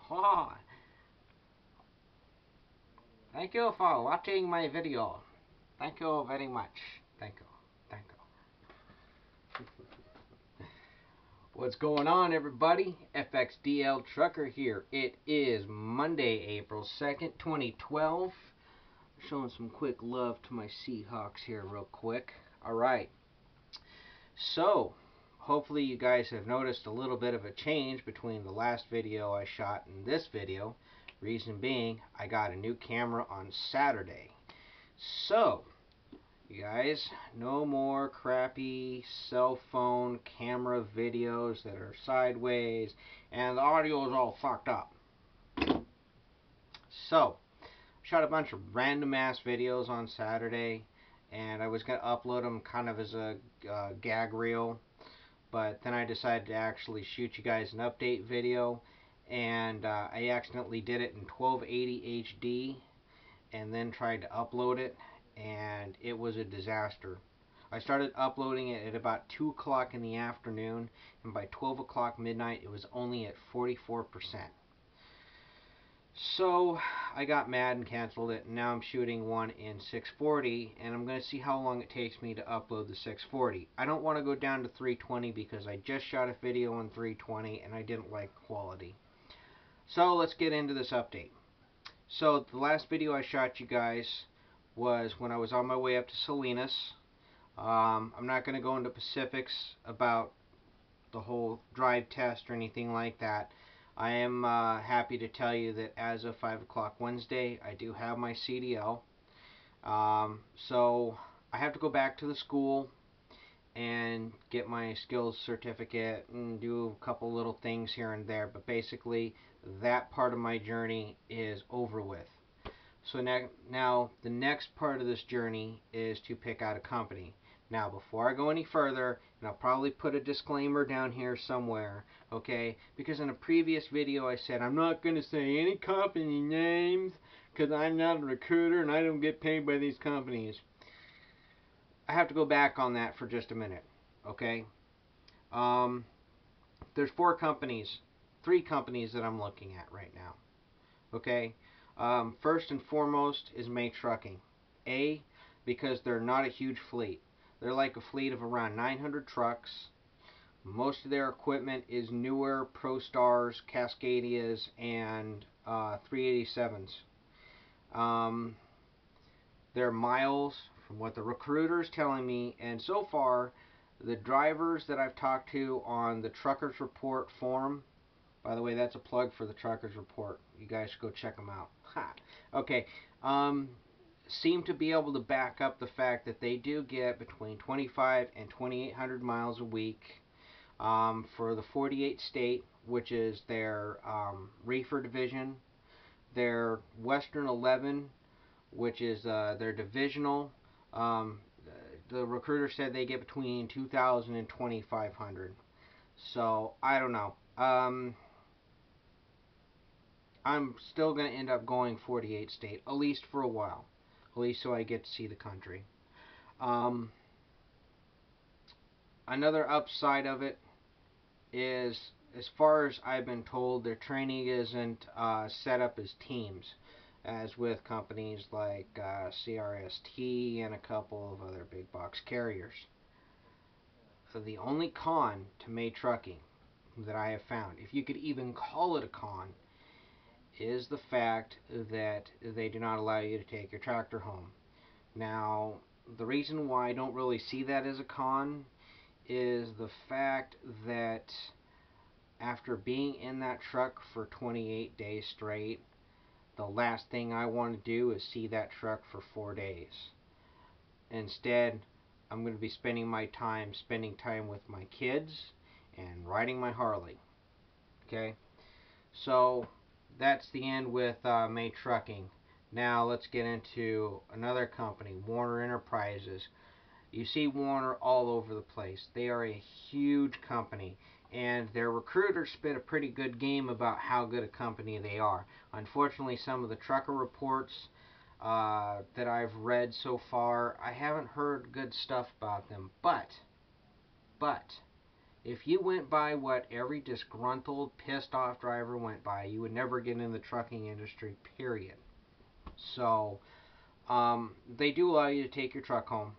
Oh, thank you for watching my video. Thank you very much. Thank you. Thank you. What's going on, everybody? FXDL Trucker here. It is Monday, April 2nd, 2012. Showing some quick love to my Seahawks here real quick. Alright. So, hopefully you guys have noticed a little bit of a change between the last video I shot and this video. Reason being, I got a new camera on Saturday. So, you guys, no more crappy cell phone camera videos that are sideways and the audio is all fucked up. So, shot a bunch of random ass videos on Saturday and I was going to upload them kind of as a gag reel, but then I decided to actually shoot you guys an update video, and I accidentally did it in 1280 HD and then tried to upload it, and it was a disaster. I started uploading it at about 2 o'clock in the afternoon, and by 12 o'clock midnight it was only at 44%. So I got mad and canceled it, and now I'm shooting one in 640, and I'm going to see how long it takes me to upload the 640. I don't want to go down to 320 because I just shot a video on 320 and I didn't like the quality. So let's get into this update. So the last video I shot you guys was when I was on my way up to Salinas. I'm not going to go into specifics about the whole drive test or anything like that. I am happy to tell you that as of 5 o'clock Wednesday, I do have my CDL. So I have to go back to the school and get my skills certificate and do a couple little things here and there. But basically, that part of my journey is over with. So now the next part of this journey is to pick out a company. Now, before I go any further, and I'll probably put a disclaimer down here somewhere, okay? Because in a previous video I said I'm not going to say any company names because I'm not a recruiter and I don't get paid by these companies. I have to go back on that for just a minute, okay? There's three companies that I'm looking at right now, okay? First and foremost is May Trucking. Because they're not a huge fleet. They're like a fleet of around 900 trucks. Most of their equipment is newer ProStars, Cascadias, and 387s. Their miles, from what the recruiter is telling me, and so far, the drivers that I've talked to on the Truckers Report forum, by the way, that's a plug for the Truckers Report. You guys should go check them out. Ha. Okay. Seem to be able to back up the fact that they do get between 25 and 2,800 miles a week for the 48 state, which is their reefer division, their Western 11, which is their divisional. The recruiter said they get between 2,000 and 2,500. So I don't know. I'm still going to end up going 48 state, at least for a while. At least so I get to see the country. Another upside of it is, as far as I've been told, their training isn't set up as teams, as with companies like CRST and a couple of other big box carriers. So the only con to May Trucking that I have found, if you could even call it a con, is the fact that they do not allow you to take your tractor home. Now, the reason why I don't really see that as a con is the fact that after being in that truck for 28 days straight, the last thing I want to do is see that truck for 4 days. Instead, I'm going to be spending time with my kids and riding my Harley. Okay? So, that's the end with May Trucking. Now let's get into another company, Warner Enterprises. You see Warner all over the place. They are a huge company, and their recruiters spit a pretty good game about how good a company they are. Unfortunately, some of the trucker reports that I've read so far, I haven't heard good stuff about them. But, If you went by what every disgruntled, pissed off driver went by, you would never get in the trucking industry, period. So, they do allow you to take your truck home.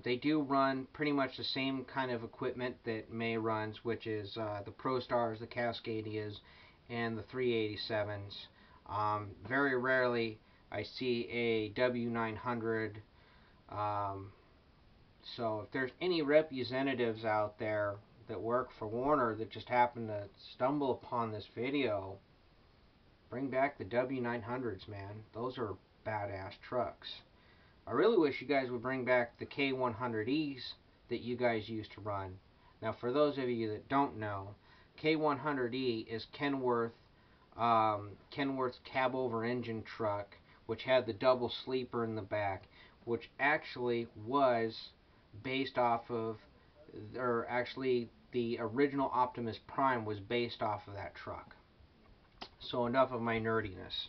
They do run pretty much the same kind of equipment that May runs, which is the ProStars, the Cascadias, and the 387s. Very rarely I see a W900. So if there's any representatives out there that work for Warner that just happen to stumble upon this video, bring back the W900s, man. Those are badass trucks. I really wish you guys would bring back the K100Es that you guys used to run. Now, for those of you that don't know, K100E is Kenworth's cab over engine truck, which had the double sleeper in the back, which actually was based off of, or actually the original Optimus Prime was based off of that truck. So enough of my nerdiness.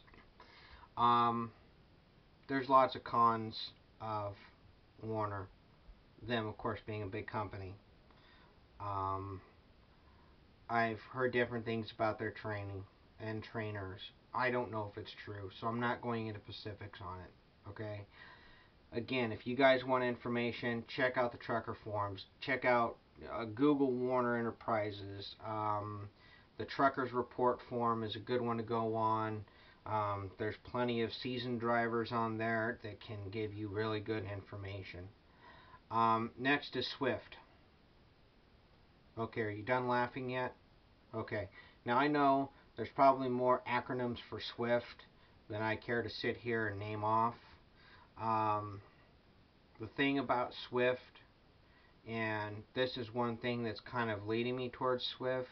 There's lots of cons of Warner, them of course being a big company. I've heard different things about their training and trainers. I don't know if it's true, so I'm not going into specifics on it, okay? Again, if you guys want information, check out the trucker forums. Check out Google Warner Enterprises. The Truckers Report forum is a good one to go on. There's plenty of seasoned drivers on there that can give you really good information. Next is Swift. Okay, are you done laughing yet? Okay. Now I know there's probably more acronyms for Swift than I care to sit here and name off. The thing about Swift, and this is one thing that's kind of leading me towards Swift,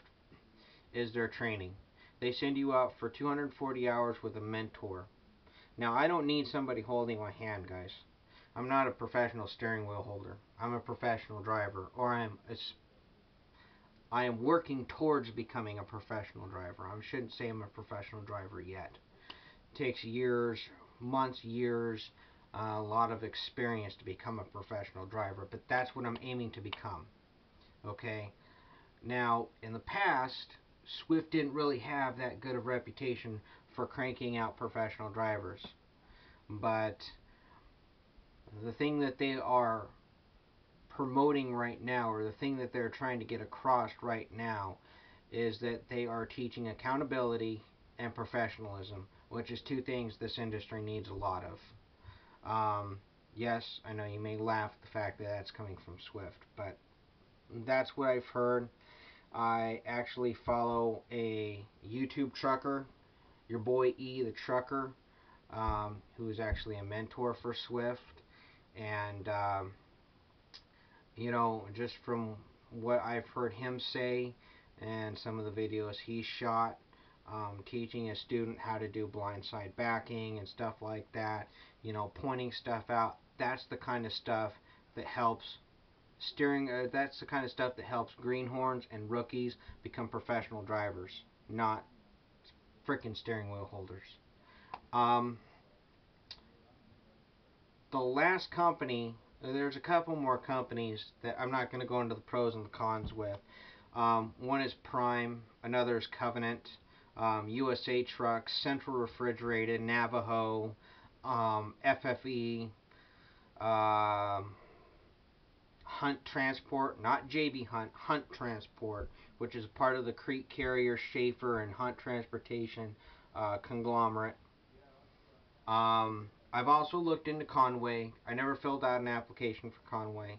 is their training. They send you out for 240 hours with a mentor. Now, I don't need somebody holding my hand, guys. I'm not a professional steering wheel holder. I'm a professional driver, or I am working towards becoming a professional driver. I shouldn't say I'm a professional driver yet. It takes years, months, years, a lot of experience to become a professional driver, but that's what I'm aiming to become. Okay? Now, in the past, Swift didn't really have that good of a reputation for cranking out professional drivers. But the thing that they are promoting right now, or the thing that they're trying to get across right now, is that they are teaching accountability and professionalism, which is two things this industry needs a lot of. Yes, I know you may laugh at the fact that that's coming from Swift, but that's what I've heard. I actually follow a YouTube trucker, your boy E the Trucker, who is actually a mentor for Swift. And, you know, just from what I've heard him say and some of the videos he shot, teaching a student how to do blindside backing and stuff like that, you know, pointing stuff out, that's the kind of stuff that helps that's the kind of stuff that helps greenhorns and rookies become professional drivers, not freaking steering wheel holders. The last company, there's a couple more companies that I'm not going to go into the pros and the cons with. One is Prime, another is Covenant, USA Trucks, Central Refrigerated, Navajo, FFE, Hunt Transport, not JB Hunt, Hunt Transport, which is part of the Creek Carrier, Schaefer, and Hunt Transportation conglomerate. I've also looked into Conway. I never filled out an application for Conway.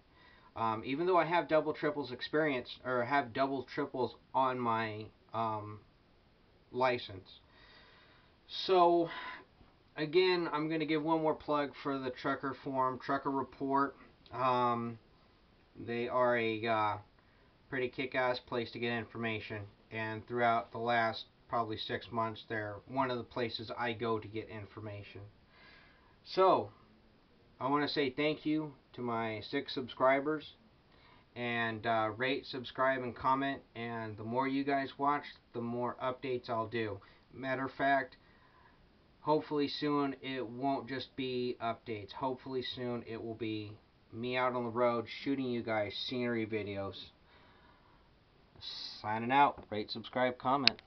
Even though I have double triples experience, or have double triples on my license. So, again, I'm going to give one more plug for the Trucker Forum, Trucker Report. They are a pretty kick-ass place to get information, and throughout the last probably 6 months, they're one of the places I go to get information. So, I want to say thank you to my 6 subscribers, and rate, subscribe, and comment, and the more you guys watch, the more updates I'll do. Matter of fact, hopefully soon it won't just be updates. Hopefully soon it will be me out on the road shooting you guys scenery videos. Signing out. Rate, subscribe, comment.